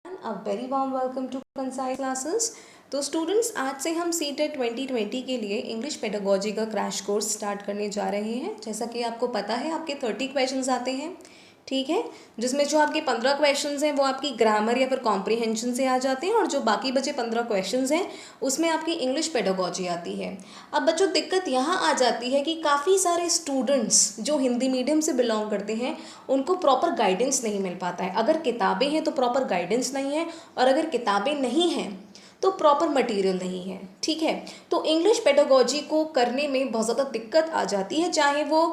A very warm welcome to Concise Classes। तो students, आज से हम सीटेट 2020 के लिए इंग्लिश पेडागोजी का क्रैश कोर्स स्टार्ट करने जा रहे हैं। जैसा कि आपको पता है, आपके 30 क्वेश्चंस आते हैं, ठीक है, जिसमें जो आपके 15 क्वेश्चंस हैं वो आपकी ग्रामर या फिर कॉम्प्रिहेंशन से आ जाते हैं, और जो बाकी बचे 15 क्वेश्चंस हैं उसमें आपकी इंग्लिश पेडागोजी आती है। अब बच्चों, दिक्कत यहाँ आ जाती है कि काफ़ी सारे स्टूडेंट्स जो हिंदी मीडियम से बिलोंग करते हैं उनको प्रॉपर गाइडेंस नहीं मिल पाता है। अगर किताबें हैं तो प्रॉपर गाइडेंस नहीं है, और अगर किताबें नहीं हैं तो प्रॉपर मटेरियल नहीं है, ठीक है। तो इंग्लिश पेडागोजी को करने में बहुत ज़्यादा दिक्कत आ जाती है, चाहे वो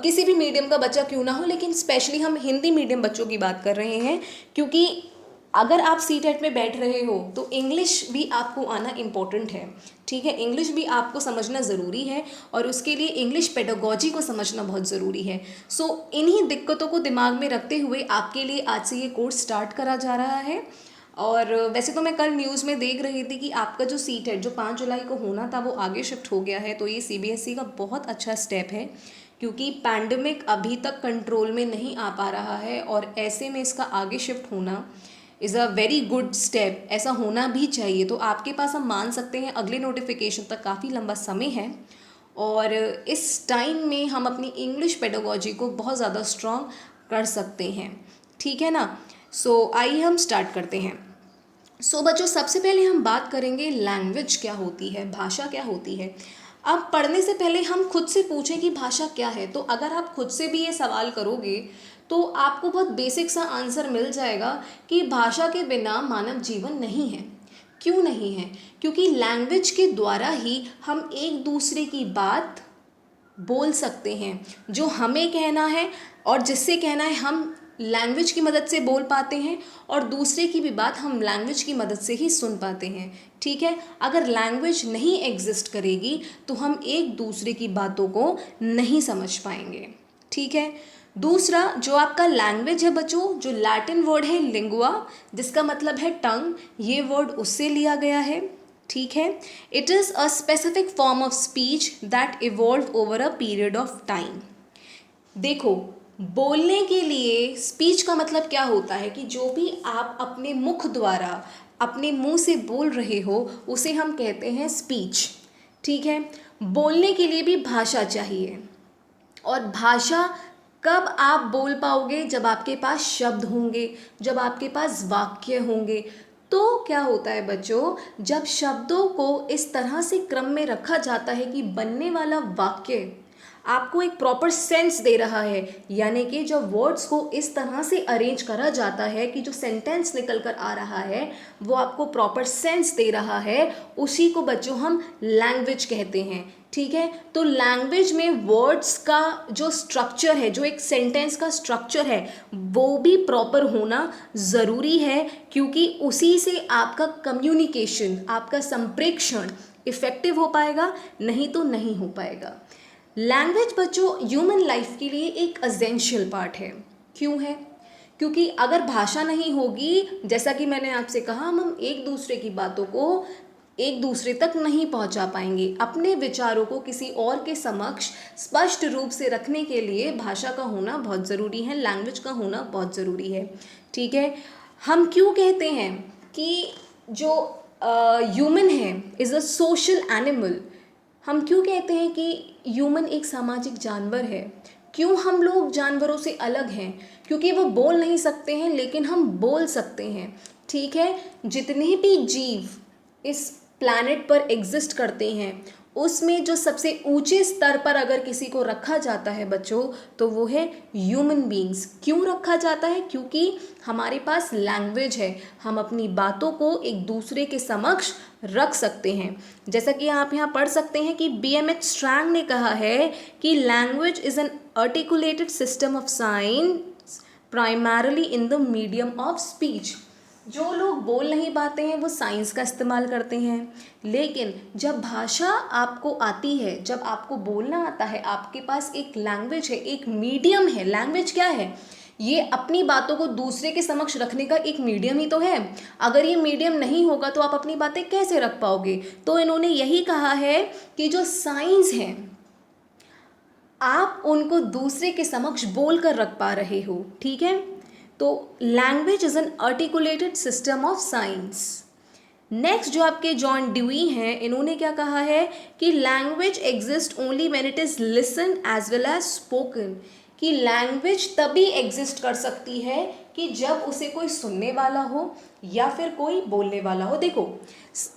किसी भी मीडियम का बच्चा क्यों ना हो, लेकिन स्पेशली हम हिंदी मीडियम बच्चों की बात कर रहे हैं, क्योंकि अगर आप सीटेट में बैठ रहे हो तो इंग्लिश भी आपको आना इम्पोर्टेंट है, ठीक है। इंग्लिश भी आपको समझना ज़रूरी है, और उसके लिए इंग्लिश पेडागोजी को समझना बहुत ज़रूरी है। सो इन्हीं दिक्कतों को दिमाग में रखते हुए आपके लिए आज से ये कोर्स स्टार्ट करा जा रहा है। और वैसे तो मैं कल न्यूज़ में देख रही थी कि आपका जो सीट है जो 5 जुलाई को होना था वो आगे शिफ्ट हो गया है। तो ये सीबीएसई का बहुत अच्छा स्टेप है, क्योंकि पैंडमिक अभी तक कंट्रोल में नहीं आ पा रहा है, और ऐसे में इसका आगे शिफ्ट होना is a very good step. ऐसा होना भी चाहिए। तो आपके पास हम मान सकते हैं अगले नोटिफिकेशन तक काफ़ी लंबा समय है, और इस टाइम में हम अपनी इंग्लिश पेडागोजी को बहुत ज़्यादा स्ट्रॉन्ग कर सकते हैं, ठीक है ना। सो आइए हम स्टार्ट करते हैं। सो बच्चों, सबसे पहले हम बात करेंगे लैंग्वेज क्या होती है, भाषा क्या होती है। अब पढ़ने से पहले हम खुद से पूछें कि भाषा क्या है। तो अगर आप खुद से भी ये सवाल करोगे तो आपको बहुत बेसिक सा आंसर मिल जाएगा कि भाषा के बिना मानव जीवन नहीं है। क्यों नहीं है? क्योंकि लैंग्वेज के द्वारा ही हम एक दूसरे की बात बोल सकते हैं। जो हमें कहना है और जिससे कहना है, हम लैंग्वेज की मदद से बोल पाते हैं, और दूसरे की भी बात हम लैंग्वेज की मदद से ही सुन पाते हैं, ठीक है। अगर लैंग्वेज नहीं एग्जिस्ट करेगी तो हम एक दूसरे की बातों को नहीं समझ पाएंगे, ठीक है। दूसरा, जो आपका लैंग्वेज है बच्चों, जो लैटिन वर्ड है लिंगुआ, जिसका मतलब है टंग, ये वर्ड उससे लिया गया है, ठीक है। It is a specific form of speech that evolve over a period of time. देखो, बोलने के लिए स्पीच का मतलब क्या होता है कि जो भी आप अपने मुख द्वारा अपने मुंह से बोल रहे हो उसे हम कहते हैं स्पीच, ठीक है। बोलने के लिए भी भाषा चाहिए, और भाषा कब आप बोल पाओगे? जब आपके पास शब्द होंगे, जब आपके पास वाक्य होंगे। तो क्या होता है बच्चों, जब शब्दों को इस तरह से क्रम में रखा जाता है कि बनने वाला वाक्य आपको एक प्रॉपर सेंस दे रहा है, यानी कि जब वर्ड्स को इस तरह से अरेंज करा जाता है कि जो सेंटेंस निकल कर आ रहा है वो आपको प्रॉपर सेंस दे रहा है, उसी को बच्चों हम लैंग्वेज कहते हैं, ठीक है। तो लैंग्वेज में वर्ड्स का जो स्ट्रक्चर है, जो एक सेंटेंस का स्ट्रक्चर है, वो भी प्रॉपर होना ज़रूरी है, क्योंकि उसी से आपका कम्युनिकेशन, आपका संप्रेषण इफेक्टिव हो पाएगा, नहीं तो नहीं हो पाएगा। लैंग्वेज बच्चों ह्यूमन लाइफ के लिए एक असेंशियल पार्ट है। क्यों है? क्योंकि अगर भाषा नहीं होगी, जैसा कि मैंने आपसे कहा, हम एक दूसरे की बातों को एक दूसरे तक नहीं पहुंचा पाएंगे। अपने विचारों को किसी और के समक्ष स्पष्ट रूप से रखने के लिए भाषा का होना बहुत ज़रूरी है, लैंग्वेज का होना बहुत ज़रूरी है, ठीक है। हम क्यों कहते हैं कि जो ह्यूमन है इज़ अ सोशल एनिमल? हम क्यों कहते हैं कि ह्यूमन एक सामाजिक जानवर है? क्यों हम लोग जानवरों से अलग हैं? क्योंकि वो बोल नहीं सकते हैं लेकिन हम बोल सकते हैं, ठीक है। जितने भी जीव इस प्लैनेट पर एग्जिस्ट करते हैं उसमें जो सबसे ऊंचे स्तर पर अगर किसी को रखा जाता है बच्चों, तो वो है ह्यूमन बीइंग्स। क्यों रखा जाता है? क्योंकि हमारे पास लैंग्वेज है, हम अपनी बातों को एक दूसरे के समक्ष रख सकते हैं। जैसा कि आप यहाँ पढ़ सकते हैं कि BMH स्ट्रैंग ने कहा है कि language is an articulated system of science primarily in the medium of speech. जो लोग बोल नहीं पाते हैं वो साइंस का इस्तेमाल करते हैं, लेकिन जब भाषा आपको आती है, जब आपको बोलना आता है, आपके पास एक लैंग्वेज है, एक मीडियम है। लैंग्वेज क्या है? ये अपनी बातों को दूसरे के समक्ष रखने का एक मीडियम ही तो है। अगर ये मीडियम नहीं होगा तो आप अपनी बातें कैसे रख पाओगे? तो इन्होंने यही कहा है कि जो साइंस है आप उनको दूसरे के समक्ष बोल कर रख पा रहे हो, ठीक है। तो language is an articulated system of science. Next जो आपके जॉन ड्यूई हैं, इन्होंने क्या कहा है कि language exist only when it is listen as well as spoken, कि लैंग्वेज तभी एग्जिस्ट कर सकती है कि जब उसे कोई सुनने वाला हो या फिर कोई बोलने वाला हो। देखो,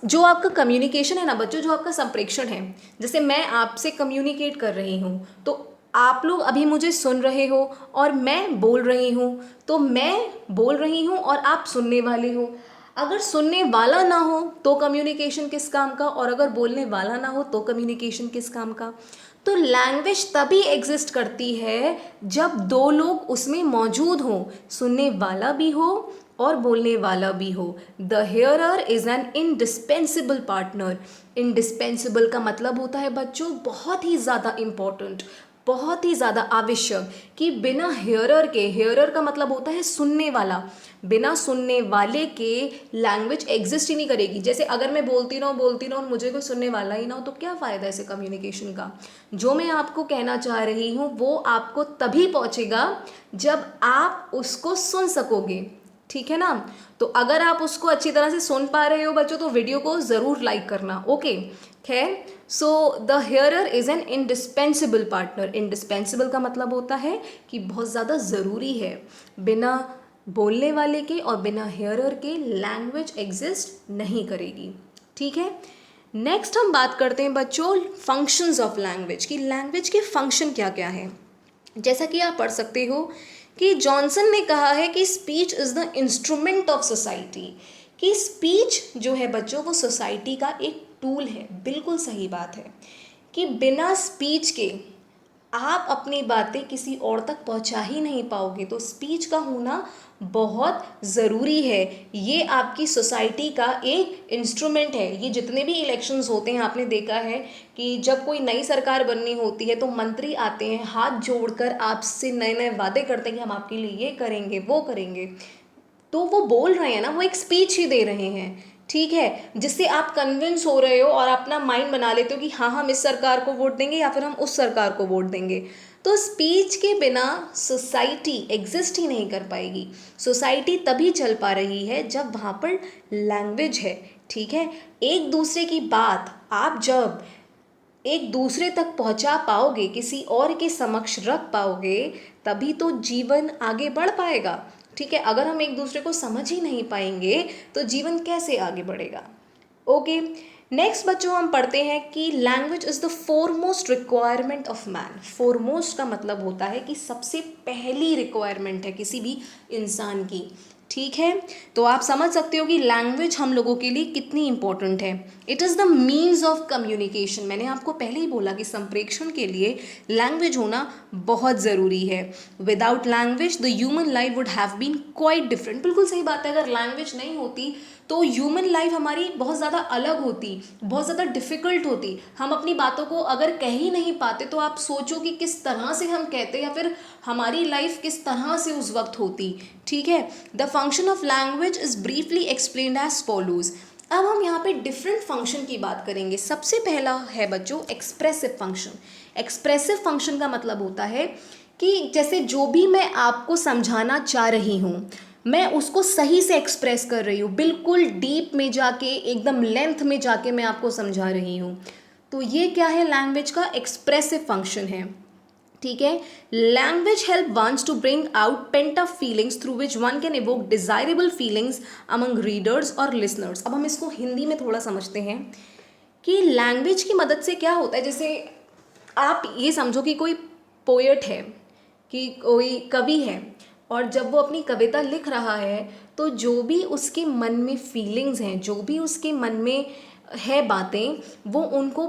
जो आपका कम्युनिकेशन है ना बच्चों, जो आपका संप्रेषण है, जैसे मैं आपसे कम्युनिकेट कर रही हूँ, तो आप लोग अभी मुझे सुन रहे हो और मैं बोल रही हूँ, तो मैं बोल रही हूँ और आप सुनने वाले हो। अगर सुनने वाला ना हो तो कम्युनिकेशन किस काम का, और अगर बोलने वाला ना हो तो कम्युनिकेशन किस काम का। तो लैंग्वेज तभी एग्जिस्ट करती है जब दो लोग उसमें मौजूद हों, सुनने वाला भी हो और बोलने वाला भी हो। The hearer is an indispensable partner. Indispensable का मतलब होता है बच्चों बहुत ही ज़्यादा इम्पॉर्टेंट, बहुत ही ज़्यादा आवश्यक, कि बिना हेयरर के, हेयरर का मतलब होता है सुनने वाला, बिना सुनने वाले के लैंग्वेज एग्जिस्ट ही नहीं करेगी। जैसे अगर मैं बोलती रहूँ और मुझे कोई सुनने वाला ही ना हो तो क्या फ़ायदा ऐसे कम्युनिकेशन का। जो मैं आपको कहना चाह रही हूँ वो आपको तभी पहुँचेगा जब आप उसको सुन सकोगे, ठीक है ना। तो अगर आप उसको अच्छी तरह से सुन पा रहे हो बच्चों तो वीडियो को ज़रूर लाइक करना, ओके। खैर, so the hearer is an indispensable partner. Indispensable का मतलब होता है कि बहुत ज़्यादा ज़रूरी है। बिना बोलने वाले के और बिना हेयरर के लैंग्वेज एग्जिस्ट नहीं करेगी, ठीक है। नेक्स्ट हम बात करते हैं बच्चों फंक्शंस ऑफ लैंग्वेज, कि लैंग्वेज के फंक्शन क्या क्या है। जैसा कि आप पढ़ सकते हो कि जॉनसन ने कहा है कि speech is the instrument of society, कि स्पीच जो है बच्चों वो सोसाइटी का एक टूल है। बिल्कुल सही बात है कि बिना स्पीच के आप अपनी बातें किसी और तक पहुंचा ही नहीं पाओगे, तो स्पीच का होना बहुत ज़रूरी है। ये आपकी सोसाइटी का एक इंस्ट्रूमेंट है। ये जितने भी इलेक्शंस होते हैं आपने देखा है कि जब कोई नई सरकार बननी होती है तो मंत्री आते हैं हाथ जोड़कर आपसे नए नए वादे करते हैं कि हम आपके लिए ये करेंगे वो करेंगे। तो वो बोल रहे हैं ना, वो एक स्पीच ही दे रहे हैं, ठीक है, जिससे आप कन्विंस हो रहे हो और अपना माइंड बना लेते हो कि हाँ हम इस सरकार को वोट देंगे या फिर हम उस सरकार को वोट देंगे। तो स्पीच के बिना सोसाइटी एग्जिस्ट ही नहीं कर पाएगी। सोसाइटी तभी चल पा रही है जब वहाँ पर लैंग्वेज है, ठीक है। एक दूसरे की बात आप जब एक दूसरे तक पहुंचा पाओगे, किसी और के समक्ष रख पाओगे, तभी तो जीवन आगे बढ़ पाएगा, ठीक है। अगर हम एक दूसरे को समझ ही नहीं पाएंगे तो जीवन कैसे आगे बढ़ेगा, ओके। नेक्स्ट बच्चों हम पढ़ते हैं कि language is the foremost requirement of man. Foremost का मतलब होता है कि सबसे पहली रिक्वायरमेंट है किसी भी इंसान की, ठीक है। तो आप समझ सकते हो कि लैंग्वेज हम लोगों के लिए कितनी इंपॉर्टेंट है। It is the means of communication. मैंने आपको पहले ही बोला कि संप्रेषण के लिए लैंग्वेज होना बहुत ज़रूरी है। Without language the human life would have been quite different. बिल्कुल सही बात है, अगर लैंग्वेज नहीं होती तो ह्यूमन लाइफ हमारी बहुत ज़्यादा अलग होती, बहुत ज़्यादा डिफ़िकल्ट होती। हम अपनी बातों को अगर कह ही नहीं पाते तो आप सोचो कि किस तरह से हम कहते या फिर हमारी लाइफ किस तरह से उस वक्त होती, ठीक है। The function of language is briefly explained as follows. अब हम यहाँ पे डिफरेंट फंक्शन की बात करेंगे। सबसे पहला है बच्चों एक्सप्रेसिव फंक्शन। एक्सप्रेसिव फंक्शन का मतलब होता है कि जैसे जो भी मैं आपको समझाना चाह रही हूँ मैं उसको सही से एक्सप्रेस कर रही हूँ, बिल्कुल डीप में जाके एकदम लेंथ में जाके मैं आपको समझा रही हूँ। तो ये क्या है, लैंग्वेज का एक्सप्रेसिव फंक्शन है, ठीक है। Language help ones to bring out pent up feelings through which one can evoke desirable feelings among readers और लिसनर्स। अब हम इसको हिंदी में थोड़ा समझते हैं कि लैंग्वेज की मदद से क्या होता है। जैसे आप ये समझो कि कोई पोएट है, कि कोई कवि है, और जब वो अपनी कविता लिख रहा है तो जो भी उसके मन में फीलिंग्स हैं, जो भी उसके मन में है बातें, वो उनको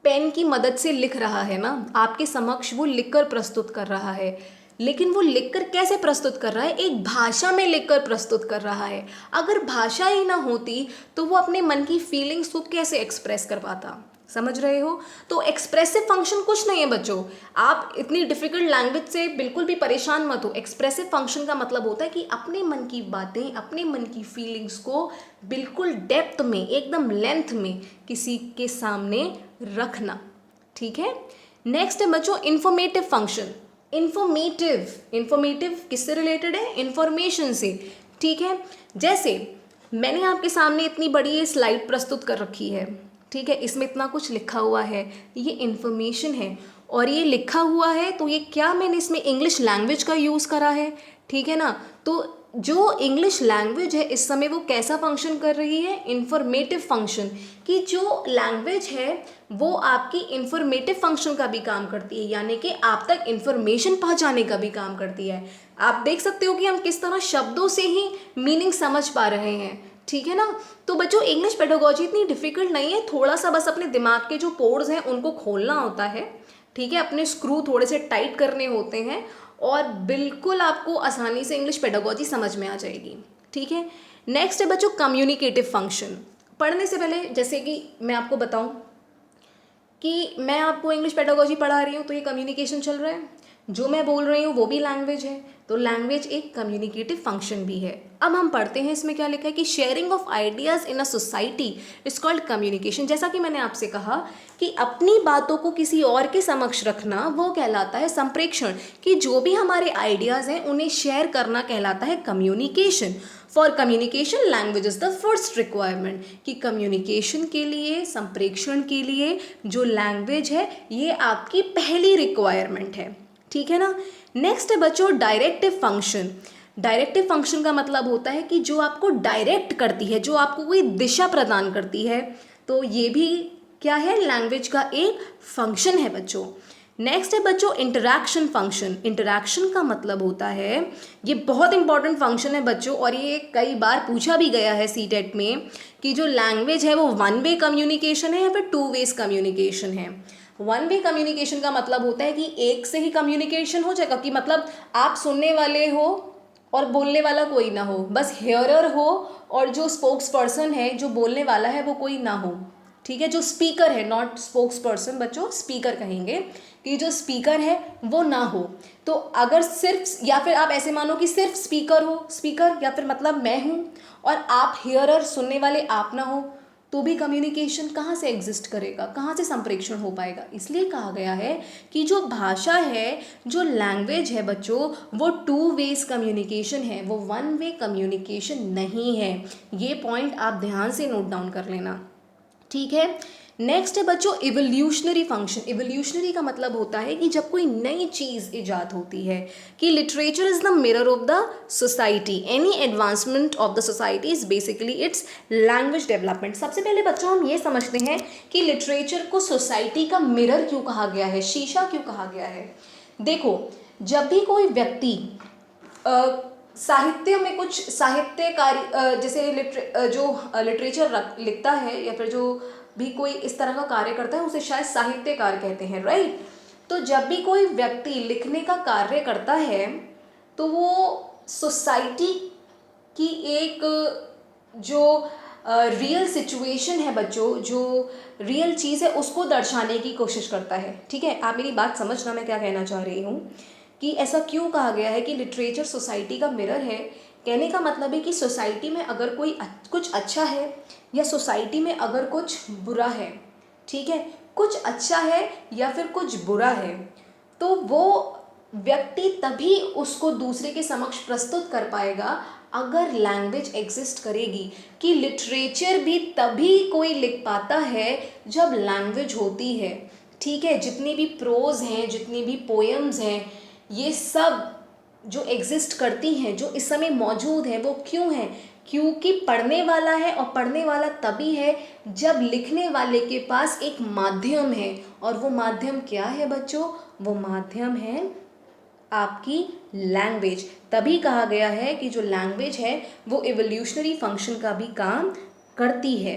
पेन की मदद से लिख रहा है ना, आपके समक्ष वो लिखकर प्रस्तुत कर रहा है। लेकिन वो लिखकर कैसे प्रस्तुत कर रहा है, एक भाषा में लिखकर प्रस्तुत कर रहा है। अगर भाषा ही ना होती तो वो अपने मन की फीलिंग्स को कैसे एक्सप्रेस कर पाता, समझ रहे हो। तो एक्सप्रेसिव फंक्शन कुछ नहीं है बच्चों, आप इतनी डिफिकल्ट लैंग्वेज से बिल्कुल भी परेशान मत हो। एक्सप्रेसिव फंक्शन का मतलब होता है कि अपने मन की बातें, अपने मन की फीलिंग्स को बिल्कुल डेप्थ में, एकदम लेंथ में किसी के सामने रखना, ठीक है। नेक्स्ट है बच्चों इंफॉर्मेटिव फंक्शन। इंफॉर्मेटिव, इंफॉर्मेटिव किससे रिलेटेड है? इंफॉर्मेशन से, ठीक है। जैसे मैंने आपके सामने इतनी बड़ी ये स्लाइड प्रस्तुत कर रखी है, ठीक है, इसमें इतना कुछ लिखा हुआ है, ये इंफॉर्मेशन है, और ये लिखा हुआ है तो ये क्या मैंने इसमें इंग्लिश लैंग्वेज का यूज़ करा है, ठीक है ना। तो जो इंग्लिश लैंग्वेज है इस समय वो कैसा फंक्शन कर रही है? Informative function. कि जो लैंग्वेज है वो आपकी इंफॉर्मेटिव फंक्शन का भी काम करती है, यानी कि आप तक इंफॉर्मेशन पहुंचाने का भी काम करती है। आप देख सकते हो कि हम किस तरह शब्दों से ही मीनिंग समझ पा रहे हैं, ठीक है ना। तो बच्चों इंग्लिश पेडागोजी इतनी डिफिकल्ट नहीं है, थोड़ा सा बस अपने दिमाग के जो पोर्स हैं उनको खोलना होता है, ठीक है, अपने स्क्रू थोड़े से टाइट करने होते हैं और बिल्कुल आपको आसानी से इंग्लिश पेडागोजी समझ में आ जाएगी, ठीक है। नेक्स्ट है बच्चों कम्युनिकेटिव फंक्शन। पढ़ने से पहले जैसे कि मैं आपको बताऊं कि मैं आपको इंग्लिश पेडागोजी पढ़ा रही हूँ तो ये कम्युनिकेशन चल रहा है, जो मैं बोल रही हूँ वो भी लैंग्वेज है, तो लैंग्वेज एक कम्युनिकेटिव फंक्शन भी है। अब हम पढ़ते हैं इसमें क्या लिखा है कि sharing of ideas in a society is called communication. जैसा कि मैंने आपसे कहा कि अपनी बातों को किसी और के समक्ष रखना वो कहलाता है संप्रेक्षण, कि जो भी हमारे आइडियाज़ हैं उन्हें शेयर करना कहलाता है communication. For communication language is the first requirement, कि कम्युनिकेशन के लिए, संप्रेक्षण के लिए जो लैंग्वेज है ये आपकी पहली रिक्वायरमेंट है, ठीक है ना। नेक्स्ट है बच्चों डायरेक्टिव फंक्शन। डायरेक्टिव फंक्शन का मतलब होता है कि जो आपको डायरेक्ट करती है, जो आपको कोई दिशा प्रदान करती है, तो ये भी क्या है? लैंग्वेज का एक फंक्शन है बच्चों। नेक्स्ट है बच्चों इंटरैक्शन फंक्शन। इंटरैक्शन का मतलब होता है, ये बहुत इंपॉर्टेंट फंक्शन है बच्चों, और ये कई बार पूछा भी गया है सीटेट में कि जो लैंग्वेज है वो वन वे कम्युनिकेशन है या फिर टू वेज कम्युनिकेशन है। वन वे कम्युनिकेशन का मतलब होता है कि एक से ही कम्युनिकेशन हो जाएगा, कि मतलब आप सुनने वाले हो और बोलने वाला कोई ना हो, बस हेयरर हो और जो स्पोक्स पर्सन है, जो बोलने वाला है, वो कोई ना हो, ठीक है। जो स्पीकर है, नॉट स्पोक्स पर्सन बच्चों, स्पीकर कहेंगे, कि जो स्पीकर है वो ना हो। तो अगर सिर्फ, या फिर आप ऐसे मानो कि सिर्फ स्पीकर हो, स्पीकर या फिर मतलब मैं हूँ, और आप हियरर, सुनने वाले आप ना हो, तो भी कम्युनिकेशन कहाँ से एग्जिस्ट करेगा, कहाँ से संप्रेषण हो पाएगा। इसलिए कहा गया है कि जो भाषा है, जो लैंग्वेज है बच्चों, वो टू वेज कम्युनिकेशन है, वो वन वे कम्युनिकेशन नहीं है। ये पॉइंट आप ध्यान से नोट डाउन कर लेना, ठीक है। नेक्स्ट है बच्चों इवोल्यूशनरी फंक्शन। इवोल्यूशनरी का मतलब होता है कि जब कोई नई चीज़ ईजाद होती है, कि literature is the mirror of the society, any advancement of the society is basically it's language development. सबसे पहले बच्चों हम ये समझते हैं कि लिटरेचर को सोसाइटी का मिरर क्यों कहा गया है, शीशा क्यों कहा गया है। देखो, जब भी कोई व्यक्ति साहित्य में कुछ साहित्य कार्य, जैसे जो लिटरेचर लिखता है या फिर जो भी कोई इस तरह का कार्य करता है उसे शायद साहित्यकार कहते हैं, राइट। तो जब भी कोई व्यक्ति लिखने का कार्य करता है तो वो सोसाइटी की एक जो रियल सिचुएशन है बच्चों, जो रियल चीज़ है उसको दर्शाने की कोशिश करता है, ठीक है। आप मेरी बात समझना, मैं क्या कहना चाह रही हूँ कि ऐसा क्यों कहा गया है कि लिटरेचर सोसाइटी का मिरर है। कहने का मतलब है कि सोसाइटी में अगर कोई कुछ अच्छा है या सोसाइटी में अगर कुछ बुरा है, ठीक है, कुछ अच्छा है या फिर कुछ बुरा है, तो वो व्यक्ति तभी उसको दूसरे के समक्ष प्रस्तुत कर पाएगा अगर लैंग्वेज एग्जिस्ट करेगी। कि लिटरेचर भी तभी कोई लिख पाता है जब लैंग्वेज होती है, ठीक है। जितनी भी प्रोज हैं, जितनी भी पोएम्स हैं, ये सब जो एग्जिस्ट करती हैं, जो इस समय मौजूद हैं, वो क्यों हैं? क्योंकि पढ़ने वाला है, और पढ़ने वाला तभी है जब लिखने वाले के पास एक माध्यम है। और वो माध्यम क्या है बच्चों? वो माध्यम है आपकी लैंग्वेज। तभी कहा गया है कि जो लैंग्वेज है वो इवोल्यूशनरी फंक्शन का भी काम करती है,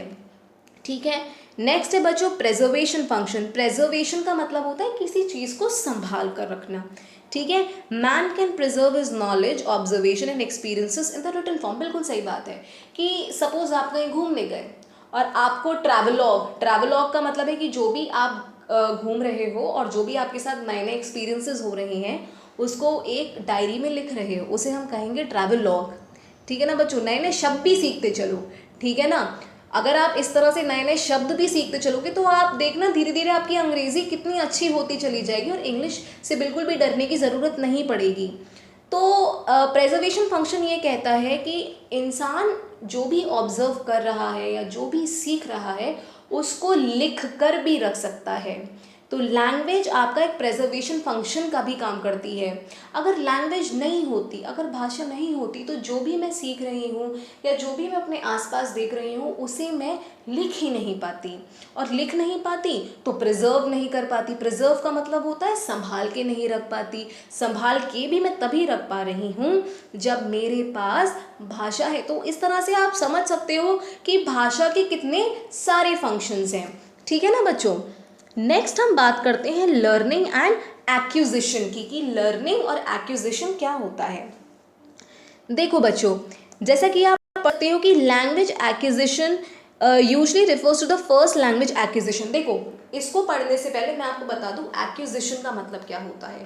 ठीक है। नेक्स्ट है बच्चों प्रेजर्वेशन फंक्शन। प्रेजर्वेशन का मतलब होता है किसी चीज़ को संभाल कर रखना, ठीक है। Man can preserve his knowledge, observation and experiences in the written form. बिल्कुल सही बात है कि सपोज आप कहीं घूमने गए और आपको ट्रैवलॉग का मतलब है कि जो भी आप घूम रहे हो और जो भी आपके साथ नए नए एक्सपीरियंसेस हो रहे हैं उसको एक डायरी में लिख रहे हो, उसे हम कहेंगे ट्रैवल लॉग, ठीक है ना बच्चों। नए नए शब्द भी सीखते चलो, ठीक है ना। अगर आप इस तरह से नए नए शब्द भी सीखते चलोगे तो आप देखना धीरे धीरे आपकी अंग्रेज़ी कितनी अच्छी होती चली जाएगी और इंग्लिश से बिल्कुल भी डरने की ज़रूरत नहीं पड़ेगी। तो प्रेजर्वेशन फंक्शन ये कहता है कि इंसान जो भी ऑब्जर्व कर रहा है या जो भी सीख रहा है उसको लिख कर भी रख सकता है। तो लैंग्वेज आपका एक प्रेजर्वेशन फंक्शन का भी काम करती है। अगर लैंग्वेज नहीं होती, अगर भाषा नहीं होती, तो जो भी मैं सीख रही हूँ या जो भी मैं अपने आसपास देख रही हूँ उसे मैं लिख ही नहीं पाती, और लिख नहीं पाती तो प्रिजर्व नहीं कर पाती। प्रिजर्व का मतलब होता है संभाल के नहीं रख पाती। संभाल के भी मैं तभी रख पा रही हूँ जब मेरे पास भाषा है। तो इस तरह से आप समझ सकते हो कि भाषा के कितने सारे फंक्शंस हैं। ठीक है ना बच्चों। नेक्स्ट हम बात करते हैं लर्निंग एंड एक्विजिशन की, कि लर्निंग और एक्विजिशन क्या होता है। देखो बच्चों, जैसा कि आप पढ़ते हो कि language acquisition usually refers to the first language acquisition. देखो, इसको पढ़ने से पहले मैं आपको बता दूं एक्विजिशन का मतलब क्या होता है।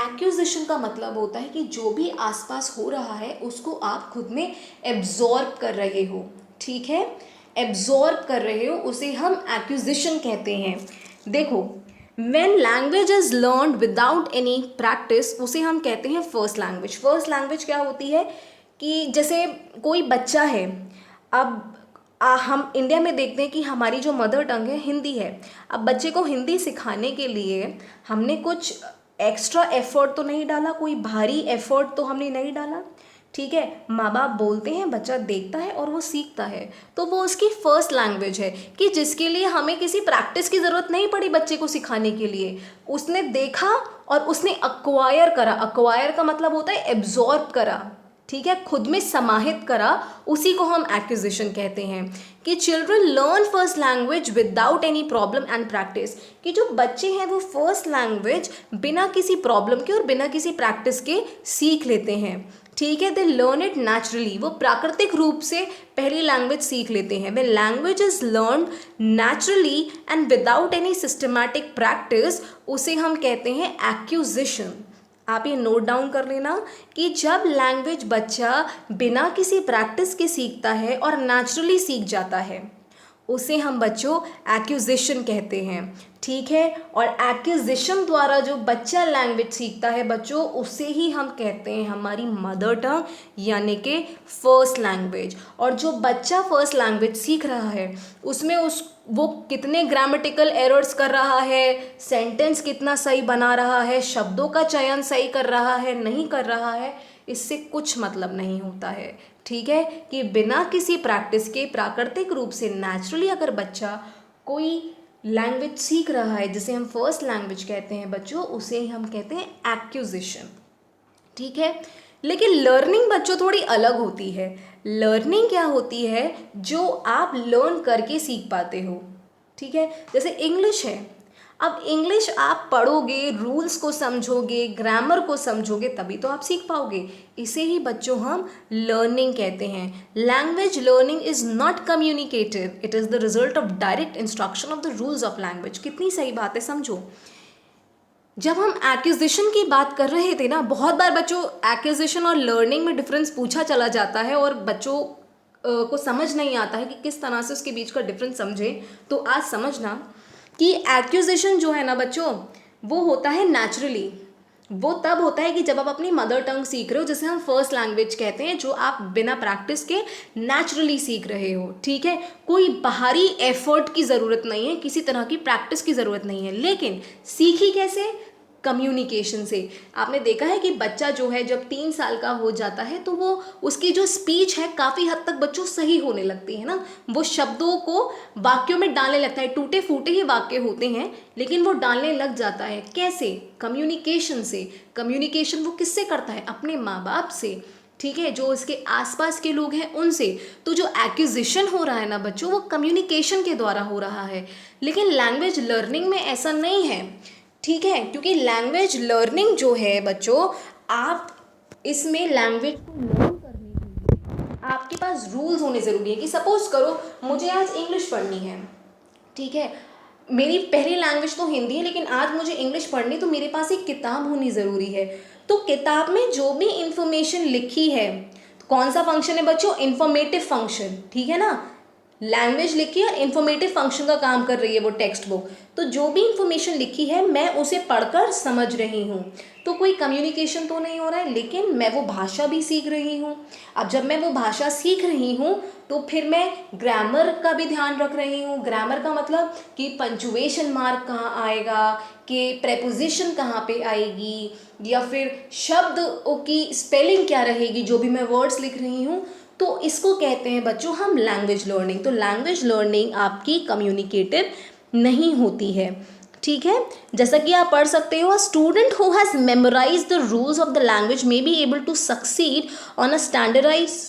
एक्विजिशन का मतलब होता है कि जो भी आसपास हो रहा है उसको आप खुद में एब्जॉर्ब कर रहे हो। ठीक है, एब्जॉर्ब कर रहे हो, उसे हम एक्विजिशन कहते हैं। देखो, when language is learned without any practice उसे हम कहते हैं फर्स्ट लैंग्वेज। फर्स्ट लैंग्वेज क्या होती है कि जैसे कोई बच्चा है, अब हम इंडिया में देखते हैं कि हमारी जो मदर टंग है हिंदी है। अब बच्चे को हिंदी सिखाने के लिए हमने कुछ एक्स्ट्रा एफर्ट तो नहीं डाला, कोई भारी एफर्ट तो हमने नहीं डाला। ठीक है, माँ बाप बोलते हैं, बच्चा देखता है और वो सीखता है, तो वो उसकी फर्स्ट लैंग्वेज है, कि जिसके लिए हमें किसी प्रैक्टिस की ज़रूरत नहीं पड़ी बच्चे को सिखाने के लिए। उसने देखा और उसने अक्वायर करा। अक्वायर का मतलब होता है एब्जॉर्ब करा। ठीक है, खुद में समाहित करा, उसी को हम एक्विजिशन कहते हैं। कि children learn first language without any problem and practice, कि जो बच्चे हैं वो फर्स्ट लैंग्वेज बिना किसी प्रॉब्लम के और बिना किसी प्रैक्टिस के सीख लेते हैं। ठीक है, दे लर्न इट नेचुरली, वो प्राकृतिक रूप से पहली लैंग्वेज सीख लेते हैं। When language is learn naturally and without any systematic practice उसे हम कहते हैं एक्विजिशन। आप ये नोट डाउन कर लेना कि जब लैंग्वेज बच्चा बिना किसी प्रैक्टिस के सीखता है और नेचुरली सीख जाता है उसे हम बच्चों एक्विजिशन कहते हैं। ठीक है, और एक्विजिशन द्वारा जो बच्चा लैंग्वेज सीखता है बच्चों, उसे ही हम कहते हैं हमारी मदर टंग, यानी कि फर्स्ट लैंग्वेज। और जो बच्चा फर्स्ट लैंग्वेज सीख रहा है उसमें वो कितने ग्रामेटिकल एरर्स कर रहा है, सेंटेंस कितना सही बना रहा है, शब्दों का चयन सही कर रहा है नहीं कर रहा है, इससे कुछ मतलब नहीं होता है। ठीक है, कि बिना किसी प्रैक्टिस के प्राकृतिक रूप से नेचुरली अगर बच्चा कोई लैंग्वेज सीख रहा है जिसे हम फर्स्ट लैंग्वेज कहते हैं बच्चों, उसे ही हम कहते हैं एक्विजिशन। ठीक है, लेकिन लर्निंग बच्चों थोड़ी अलग होती है। लर्निंग क्या होती है, जो आप लर्न करके सीख पाते हो। ठीक है, जैसे इंग्लिश है, अब इंग्लिश आप पढ़ोगे, रूल्स को समझोगे, ग्रामर को समझोगे, तभी तो आप सीख पाओगे। इसे ही बच्चों हम लर्निंग कहते हैं। Language learning is not communicative, it is the result of direct instruction of the rules of language. कितनी सही बात है, समझो। जब हम एक्विजिशन की बात कर रहे थे ना, बहुत बार बच्चों एक्विजिशन और लर्निंग में डिफरेंस पूछा चला जाता है और बच्चों को समझ नहीं आता है कि किस तरह से उसके बीच का डिफरेंस समझे। तो आज समझना कि एक्विजिशन जो है ना बच्चों, वो होता है नेचुरली। वो तब होता है कि जब आप अपनी मदर टंग सीख रहे हो, जिसे हम फर्स्ट लैंग्वेज कहते हैं, जो आप बिना प्रैक्टिस के नेचुरली सीख रहे हो। ठीक है, कोई बाहरी एफर्ट की ज़रूरत नहीं है, किसी तरह की प्रैक्टिस की ज़रूरत नहीं है। लेकिन सीखी कैसे? कम्युनिकेशन से। आपने देखा है कि बच्चा जो है जब 3 साल का हो जाता है तो वो उसकी जो स्पीच है काफ़ी हद तक बच्चों सही होने लगती है ना, वो शब्दों को वाक्यों में डालने लगता है। टूटे फूटे ही वाक्य होते हैं लेकिन वो डालने लग जाता है। कैसे? कम्युनिकेशन से। कम्युनिकेशन वो किससे करता है? अपने माँ बाप से। ठीक है, जो उसके आसपास के लोग हैं उनसे। तो जो एक्विजिशन हो रहा है ना बच्चों, वो कम्युनिकेशन के द्वारा हो रहा है। लेकिन लैंग्वेज लर्निंग में ऐसा नहीं है। ठीक है, क्योंकि लैंग्वेज लर्निंग जो है बच्चों, आप इसमें लैंग्वेज को लर्न करने के लिए आपके पास रूल्स होने ज़रूरी है। कि सपोज करो मुझे आज इंग्लिश पढ़नी है, ठीक है, मेरी पहली लैंग्वेज तो हिंदी है लेकिन आज मुझे इंग्लिश पढ़नी, तो मेरे पास एक किताब होनी ज़रूरी है। तो किताब में जो भी इंफॉर्मेशन लिखी है, कौन सा फंक्शन है बच्चों? Informative function. ठीक है ना, लैंग्वेज लिखी है, इंफॉर्मेटिव फंक्शन का काम कर रही है वो टेक्स्ट बुक। तो जो भी इंफॉर्मेशन लिखी है मैं उसे पढ़कर समझ रही हूँ, तो कोई कम्युनिकेशन तो नहीं हो रहा है, लेकिन मैं वो भाषा भी सीख रही हूँ। अब जब मैं वो भाषा सीख रही हूँ तो फिर मैं ग्रामर का भी ध्यान रख रही हूँ। ग्रामर का मतलब कि पंचुएशन मार्क कहाँ आएगा, कि प्रेपोजिशन कहाँ पे आएगी, या फिर शब्द की स्पेलिंग क्या रहेगी जो भी मैं वर्ड्स लिख रही हूँ। तो इसको कहते हैं बच्चों हम लैंग्वेज लर्निंग। तो लैंग्वेज लर्निंग आपकी कम्युनिकेटिव नहीं होती है, ठीक है। जैसा कि आप पढ़ सकते हो, a student who has memorize the rules of the language may be able to succeed on a standardize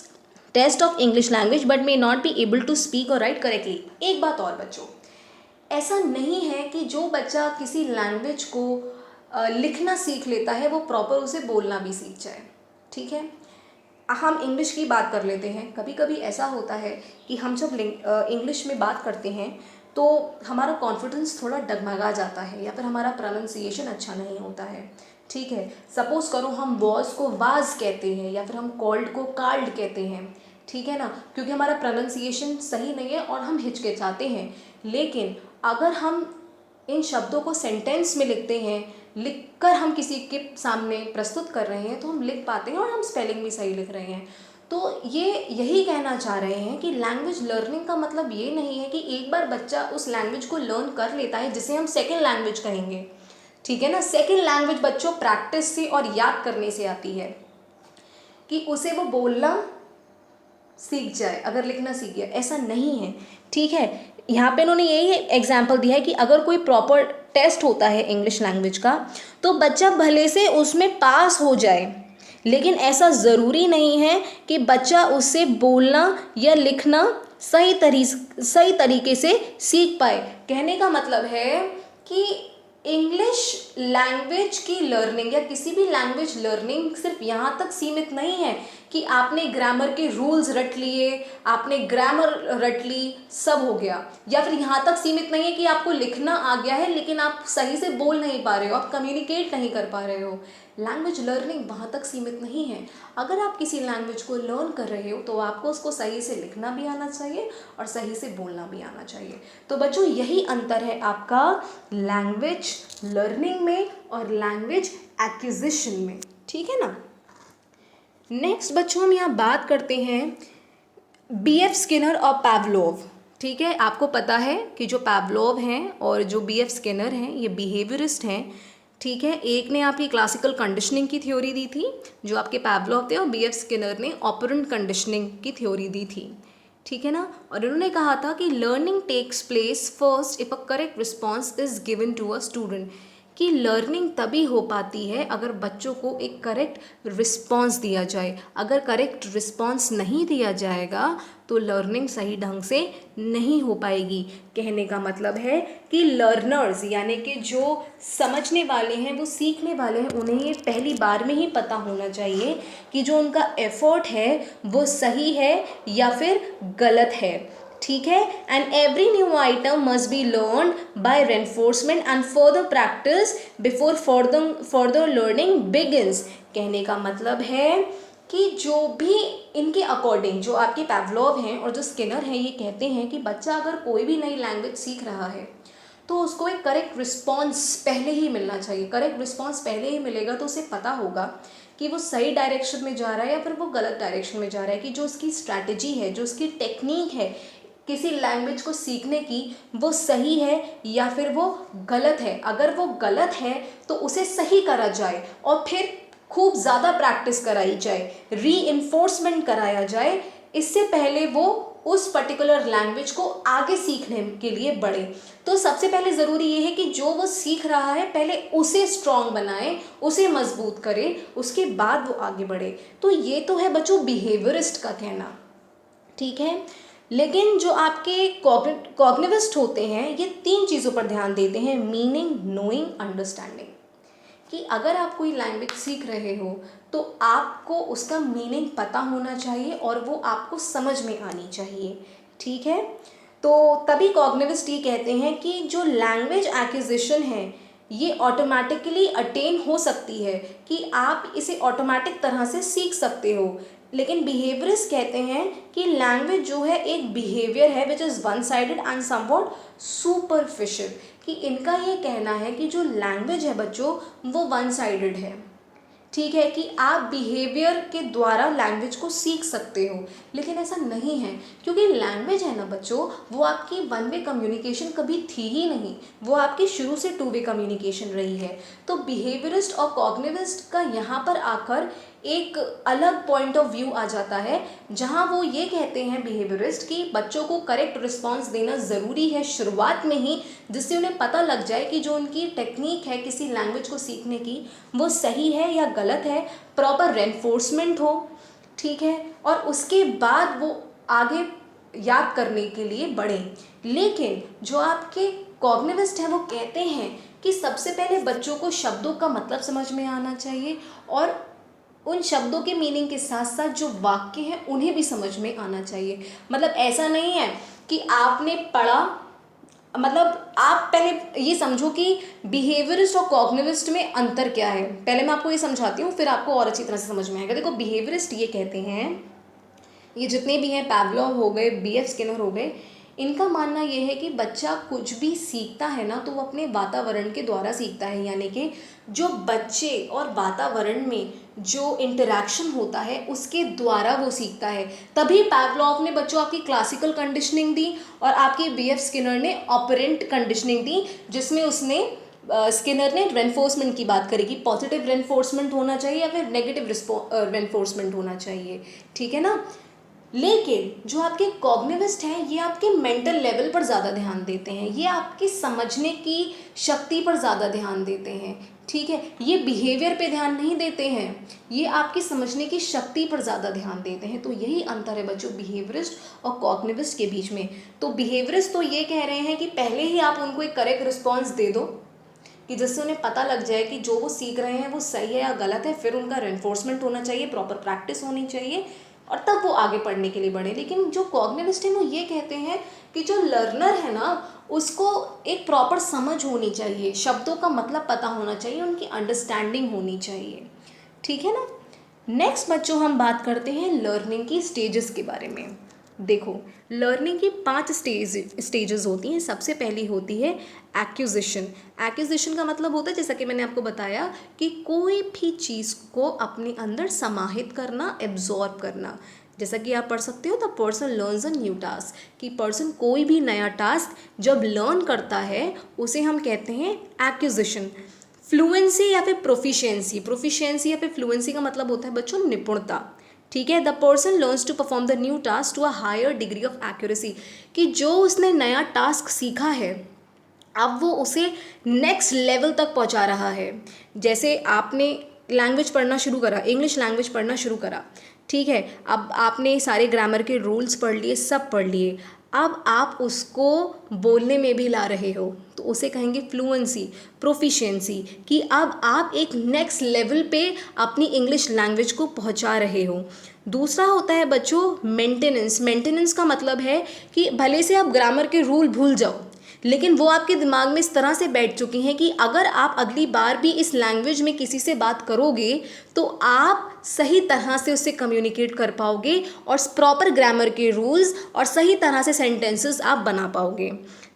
test of English language but may not be able to speak और राइट करेक्टली। एक बात और बच्चों, ऐसा नहीं है कि जो बच्चा किसी लैंग्वेज को लिखना सीख लेता है वो प्रॉपर उसे बोलना भी सीख जाए, ठीक है। हम इंग्लिश की बात कर लेते हैं। कभी कभी ऐसा होता है कि हम जब इंग्लिश में बात करते हैं तो हमारा कॉन्फिडेंस थोड़ा डगमगा जाता है, या फिर हमारा प्रोनाउंसिएशन अच्छा नहीं होता है, ठीक है। सपोज़ करो हम वॉज को वाज कहते हैं, या फिर हम कॉल्ड को कार्ड कहते हैं, ठीक है ना, क्योंकि हमारा प्रोनाउंसिएशन सही नहीं है और हम हिचकिचाते हैं। लेकिन अगर हम इन शब्दों को सेंटेंस में लिखते हैं, लिखकर हम किसी के सामने प्रस्तुत कर रहे हैं, तो हम लिख पाते हैं और हम स्पेलिंग भी सही लिख रहे हैं। तो ये यही कहना चाह रहे हैं कि लैंग्वेज लर्निंग का मतलब ये नहीं है कि एक बार बच्चा उस लैंग्वेज को लर्न कर लेता है जिसे हम सेकेंड लैंग्वेज कहेंगे, ठीक है ना। सेकेंड लैंग्वेज बच्चों प्रैक्टिस से और याद करने से आती है, कि उसे वो बोलना सीख जाए अगर लिखना सीख गया, ऐसा नहीं है, ठीक है। यहाँ पे उन्होंने यही एग्जाम्पल दिया है कि अगर कोई प्रॉपर टेस्ट होता है इंग्लिश लैंग्वेज का तो बच्चा भले से उसमें पास हो जाए, लेकिन ऐसा ज़रूरी नहीं है कि बच्चा उससे बोलना या लिखना सही तरीके से सीख पाए। कहने का मतलब है कि इंग्लिश लैंग्वेज की लर्निंग या किसी भी लैंग्वेज लर्निंग सिर्फ यहाँ तक सीमित नहीं है कि आपने ग्रामर के रूल्स रट लिए, आपने ग्रामर रट ली, सब हो गया। या फिर यहाँ तक सीमित नहीं है कि आपको लिखना आ गया है लेकिन आप सही से बोल नहीं पा रहे हो, आप कम्युनिकेट नहीं कर पा रहे हो। लैंग्वेज लर्निंग वहाँ तक सीमित नहीं है। अगर आप किसी लैंग्वेज को लर्न कर रहे हो तो आपको उसको सही से लिखना भी आना चाहिए और सही से बोलना भी आना चाहिए। तो बच्चों यही अंतर है आपका लैंग्वेज लर्निंग में और लैंग्वेज एक्विजिशन में, ठीक है ना। नेक्स्ट बच्चों हम यहाँ बात करते हैं BF स्किनर और पावलोव, ठीक है। आपको पता है कि जो पावलोव हैं और जो BF स्किनर हैं ये बिहेवियरिस्ट हैं, ठीक है। एक ने आपकी क्लासिकल कंडीशनिंग की थ्योरी दी थी जो आपके पावलोव थे, और BF स्किनर ने ऑपरेंट कंडीशनिंग की थ्योरी दी थी, ठीक है ना। और इन्होंने कहा था कि learning takes place first if a correct response is given to a student, कि लर्निंग तभी हो पाती है अगर बच्चों को एक करेक्ट रिस्पॉन्स दिया जाए। अगर करेक्ट रिस्पॉन्स नहीं दिया जाएगा तो लर्निंग सही ढंग से नहीं हो पाएगी। कहने का मतलब है कि लर्नर्स यानी कि जो समझने वाले हैं, वो सीखने वाले हैं, उन्हें ये पहली बार में ही पता होना चाहिए कि जो उनका एफर्ट है वो सही है या फिर गलत है, ठीक है। And every new item must be learn by reinforcement and further practice before further learning begins. कहने का मतलब है कि जो भी इनके अकॉर्डिंग जो आपके पावलोव हैं और जो स्किनर हैं ये कहते हैं कि बच्चा अगर कोई भी नई लैंग्वेज सीख रहा है तो उसको एक करेक्ट रिस्पॉन्स पहले ही मिलना चाहिए। करेक्ट रिस्पॉन्स पहले ही मिलेगा तो उसे पता होगा कि वो सही डायरेक्शन में जा रहा है या फिर वो गलत डायरेक्शन में जा रहा है, कि जो उसकी स्ट्रैटेजी है, जो उसकी टेक्निक है किसी लैंग्वेज को सीखने की, वो सही है या फिर वो गलत है। अगर वो गलत है तो उसे सही करा जाए और फिर खूब ज़्यादा प्रैक्टिस कराई जाए, रीइंफोर्समेंट कराया जाए, इससे पहले वो उस पर्टिकुलर लैंग्वेज को आगे सीखने के लिए बढ़े। तो सबसे पहले ज़रूरी ये है कि जो वो सीख रहा है पहले उसे स्ट्रॉन्ग बनाए, उसे मजबूत करे, उसके बाद वो आगे बढ़े। तो ये तो है बच्चों बिहेवियरिस्ट का कहना, ठीक है। लेकिन जो आपके कॉग्निविस्ट होते हैं ये 3 चीज़ों पर ध्यान देते हैं, मीनिंग, नोइंग, अंडरस्टैंडिंग। कि अगर आप कोई लैंग्वेज सीख रहे हो तो आपको उसका मीनिंग पता होना चाहिए और वो आपको समझ में आनी चाहिए, ठीक है। तो तभी कॉग्निविस्ट ये कहते हैं कि जो लैंग्वेज एक्विजिशन है ये ऑटोमेटिकली अटेन हो सकती है, कि आप इसे ऑटोमेटिक तरह से सीख सकते हो, लेकिन बिहेवियरिस्ट कहते हैं कि लैंग्वेज जो है एक बिहेवियर है which is one sided and somewhat superficial, कि इनका ये कहना है कि जो लैंग्वेज है बच्चों वो वन साइडेड है। ठीक है, कि आप बिहेवियर के द्वारा लैंग्वेज को सीख सकते हो, लेकिन ऐसा नहीं है, क्योंकि लैंग्वेज है ना बच्चों वो आपकी वन वे कम्युनिकेशन कभी थी ही नहीं, वो आपकी शुरू से टू वे कम्युनिकेशन रही है। तो बिहेवियरिस्ट और कॉग्निटिविस्ट का यहाँ पर आकर एक अलग पॉइंट ऑफ व्यू आ जाता है, जहाँ वो ये कहते हैं बिहेवियरिस्ट कि बच्चों को करेक्ट रिस्पॉन्स देना ज़रूरी है शुरुआत में ही, जिससे उन्हें पता लग जाए कि जो उनकी टेक्निक है किसी लैंग्वेज को सीखने की वो सही है या गलत है, प्रॉपर रेनफोर्समेंट हो। ठीक है, और उसके बाद वो आगे याद करने के लिए बढ़ें। लेकिन जो आपके कॉग्निटिविस्ट हैं वो कहते हैं कि सबसे पहले बच्चों को शब्दों का मतलब समझ में आना चाहिए, और उन शब्दों के मीनिंग के साथ साथ जो वाक्य हैं उन्हें भी समझ में आना चाहिए। मतलब ऐसा नहीं है कि आपने पढ़ा, मतलब आप पहले ये समझो कि बिहेवियरिस्ट और कॉग्निटिविस्ट में अंतर क्या है। पहले मैं आपको ये समझाती हूँ, फिर आपको और अच्छी तरह से समझ में आएगा। देखो, बिहेवियरिस्ट ये कहते हैं, ये जितने भी हैं, पैवलोव हो गए, बीएफ स्किनर हो गए, इनका मानना ये है कि बच्चा कुछ भी सीखता है ना तो वो अपने वातावरण के द्वारा सीखता है, यानी कि जो बच्चे और वातावरण में जो इंटरेक्शन होता है उसके द्वारा वो सीखता है। तभी पैवलोव ने बच्चों आपकी क्लासिकल कंडीशनिंग दी और आपकी बीएफ स्किनर ने ऑपरेंट कंडीशनिंग दी, जिसमें उसने स्किनर ने रेनफोर्समेंट की बात करी कि पॉजिटिव रेनफोर्समेंट होना चाहिए या फिर नेगेटिव रेनफोर्समेंट होना चाहिए। ठीक है ना। लेकिन जो आपके कॉग्निटिविस्ट हैं ये आपके मेंटल लेवल पर ज़्यादा ध्यान देते हैं, ये आपकी समझने की शक्ति पर ज़्यादा ध्यान देते हैं। ठीक है, ये बिहेवियर पे ध्यान नहीं देते हैं, ये आपकी समझने की शक्ति पर ज़्यादा ध्यान देते हैं। तो यही अंतर है बच्चों बिहेवियरिस्ट और कॉग्निटिविस्ट के बीच में। तो बिहेवियरिस्ट तो ये कह रहे हैं कि पहले ही आप उनको एक करेक्ट रिस्पॉन्स दे दो कि जिससे उन्हें पता लग जाए कि जो वो सीख रहे हैं वो सही है या गलत है, फिर उनका रेनफोर्समेंट होना चाहिए, प्रॉपर प्रैक्टिस होनी चाहिए, और तब वो आगे पढ़ने के लिए बढ़े। लेकिन जो कॉग्निटिविस्ट हैं वो ये कहते हैं कि जो लर्नर है ना उसको एक प्रॉपर समझ होनी चाहिए, शब्दों का मतलब पता होना चाहिए, उनकी अंडरस्टैंडिंग होनी चाहिए। ठीक है ना। नेक्स्ट बच्चों हम बात करते हैं लर्निंग की स्टेजेस के बारे में। देखो, लर्निंग की 5 स्टेजेस होती हैं। सबसे पहली होती है एक्विजिशन। एक्विजिशन का मतलब होता है, जैसा कि मैंने आपको बताया, कि कोई भी चीज़ को अपने अंदर समाहित करना, एब्जॉर्ब करना। जैसा कि आप पढ़ सकते हो, the person learns a new task, कि पर्सन कोई भी नया टास्क जब लर्न करता है उसे हम कहते हैं एक्विजिशन। फ्लुएंसी या फिर प्रोफिशिएंसी, प्रोफिशिएंसी या फिर फ्लुएंसी का मतलब होता है बच्चों निपुणता। ठीक है, the person learns to perform the new task to a higher degree of accuracy, कि जो उसने नया टास्क सीखा है अब वो उसे नेक्स्ट लेवल तक पहुंचा रहा है। जैसे आपने लैंग्वेज पढ़ना शुरू करा, इंग्लिश लैंग्वेज पढ़ना शुरू करा, ठीक है, अब आपने सारे ग्रामर के रूल्स पढ़ लिए, सब पढ़ लिए, अब आप उसको बोलने में भी ला रहे हो तो उसे कहेंगे फ्लुएंसी, प्रोफिशिएंसी, कि अब आप एक नेक्स्ट लेवल पे अपनी इंग्लिश लैंग्वेज को पहुंचा रहे हो। दूसरा होता है बच्चों मेंटेनेंस। मेंटेनेंस का मतलब है कि भले से आप ग्रामर के रूल भूल जाओ, लेकिन वो आपके दिमाग में इस तरह से बैठ चुकी हैं कि अगर आप अगली बार भी इस लैंग्वेज में किसी से बात करोगे तो आप सही तरह से उससे कम्युनिकेट कर पाओगे और प्रॉपर ग्रामर के रूल्स और सही तरह से सेंटेंसेस आप बना पाओगे।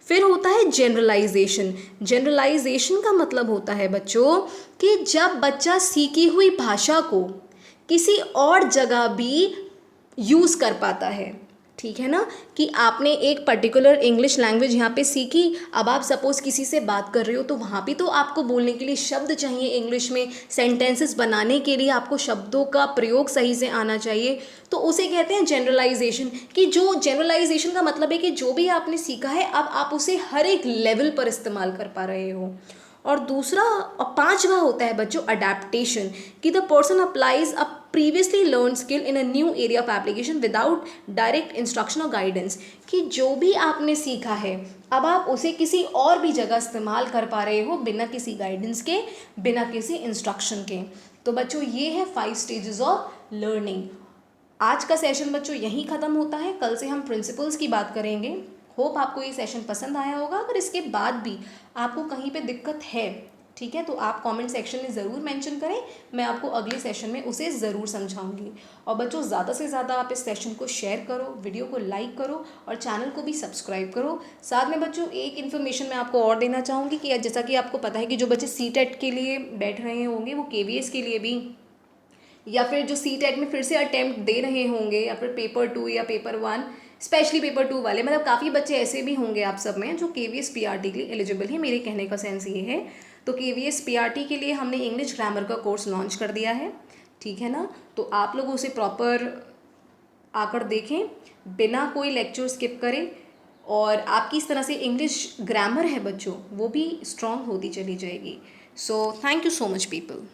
फिर होता है जनरलाइजेशन। जनरलाइजेशन का मतलब होता है बच्चों कि जब बच्चा सीखी हुई भाषा को किसी और जगह भी यूज़ कर पाता है। ठीक है ना, कि आपने एक पर्टिकुलर इंग्लिश लैंग्वेज यहाँ पे सीखी, अब आप सपोज़ किसी से बात कर रहे हो तो वहाँ भी तो आपको बोलने के लिए शब्द चाहिए, इंग्लिश में सेंटेंसेस बनाने के लिए आपको शब्दों का प्रयोग सही से आना चाहिए, तो उसे कहते हैं जनरलाइजेशन। कि जो जनरलाइजेशन का मतलब है कि जो भी आपने सीखा है अब आप उसे हर एक लेवल पर इस्तेमाल कर पा रहे हो। और दूसरा और पांचवा होता है बच्चों अडेप्टेशन, कि the person applies a previously learn skill in a new area of application without direct instruction और गाइडेंस, कि जो भी आपने सीखा है अब आप उसे किसी और भी जगह इस्तेमाल कर पा रहे हो बिना किसी गाइडेंस के, बिना किसी इंस्ट्रक्शन के। तो बच्चों ये है 5 स्टेजेस ऑफ लर्निंग। आज का सेशन बच्चों यहीं ख़त्म होता है, कल से हम प्रिंसिपल्स की बात करेंगे। होप आपको ये सेशन पसंद आया होगा। अगर इसके बाद भी आपको कहीं पे दिक्कत है, ठीक है, तो आप कमेंट सेक्शन में ज़रूर मेंशन करें, मैं आपको अगले सेशन में उसे ज़रूर समझाऊंगी। और बच्चों ज़्यादा से ज़्यादा आप इस सेशन को शेयर करो, वीडियो को लाइक करो और चैनल को भी सब्सक्राइब करो। साथ में बच्चों एक इन्फॉर्मेशन मैं आपको और देना चाहूँगी कि जैसा कि आपको पता है कि जो बच्चे सीटेट के लिए बैठ रहे होंगे वो केवीएस के लिए भी, या फिर जो सीटेट में फिर से अटेम्प्ट दे रहे होंगे, या फिर पेपर 2 या पेपर 1, स्पेशली पेपर 2 वाले, मतलब काफ़ी बच्चे ऐसे भी होंगे आप सब में जो केवीएस पीआरटी के लिए एलिजिबल है। मेरे कहने का सेंस ये है, तो केवीएस पीआरटी के लिए हमने इंग्लिश ग्रामर का कोर्स लॉन्च कर दिया है, ठीक है ना। तो आप लोग उसे प्रॉपर आकर देखें, बिना कोई लेक्चर स्किप करें, और आपकी इस तरह से इंग्लिश ग्रामर है बच्चों वो भी स्ट्रॉन्ग होती चली जाएगी। So thank you so much people.